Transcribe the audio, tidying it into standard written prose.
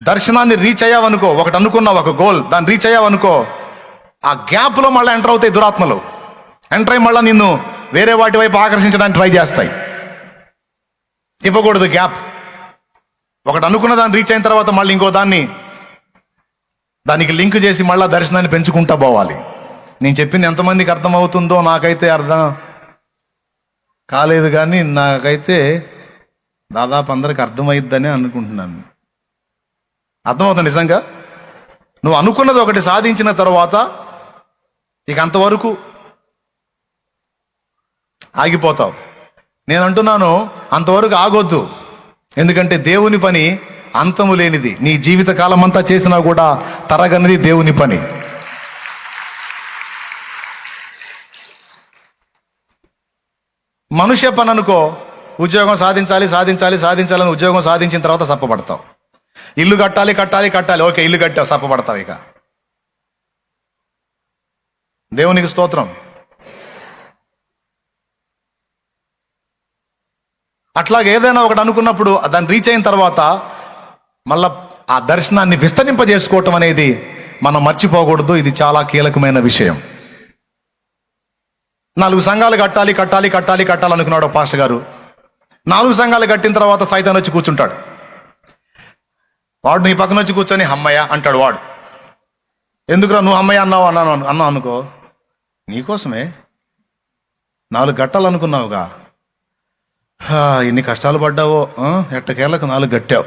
దర్శనాన్ని రీచ్ అయ్యావనుకో, ఒకటి అనుకున్నావు, ఒక గోల్, దాన్ని రీచ్ అయ్యావనుకో, ఆ గ్యాప్లో మళ్ళీ ఎంటర్ అవుతాయి దురాత్మలు. ఎంటర్ అయ్యి మళ్ళీ నిన్ను వేరే వాటి వైపు ఆకర్షించడానికి ట్రై చేస్తాయి. ఇవ్వకూడదు గ్యాప్. ఒకటి అనుకున్న దాన్ని రీచ్ అయిన తర్వాత మళ్ళీ ఇంకో దానికి లింక్ చేసి మళ్ళీ దర్శనాన్ని పెంచుకుంటా పోవాలి. నేను చెప్పింది ఎంతమందికి అర్థమవుతుందో నాకైతే అర్థం కాలేదు, కానీ నాకైతే దాదాపు అందరికి అర్థమైద్దని అనుకుంటున్నాను. అర్థమవుతుంది నిజంగా. నువ్వు అనుకున్నది ఒకటి సాధించిన తర్వాత ఇక అంతవరకు ఆగిపోతావు. నేను అంటున్నాను, అంతవరకు ఆగొద్దు. ఎందుకంటే దేవుని పని అంతము లేనిది. నీ జీవిత కాలం అంతా చేసినా కూడా తరగనిది దేవుని పని. మనుష్య పని అనుకో, ఉద్యోగం సాధించాలని ఉద్యోగం సాధించిన తర్వాత సప్పబడతావు. ఇల్లు కట్టాలి, ఓకే ఇల్లు కట్టావు, సప్పబడతావు. ఇక దేవునికి స్తోత్రం. అట్లాగే ఏదైనా ఒకటి అనుకున్నప్పుడు దాన్ని రీచ్ అయిన తర్వాత మళ్ళా ఆ దర్శనాన్ని విస్తరింపజేసుకోవటం అనేది మనం మర్చిపోకూడదు. ఇది చాలా కీలకమైన విషయం. 4 సంఘాలు కట్టాలి అనుకున్నాడు పాస్టర్ గారు. 4 సంఘాలు కట్టిన తర్వాత సైతాన్ వచ్చి కూర్చుంటాడు. వాడు నీ పక్కన వచ్చి కూర్చొని అమ్మయ్య అంటాడు. వాడు ఎందుకురా నువ్వు అమ్మయ్య అన్నావు అనుకో, నీకోసమే 4 కట్టాలనుకున్నావుగా, ఎన్ని కష్టాలు పడ్డావో, ఎట్టకేళ్ళకు 4 కట్టావు.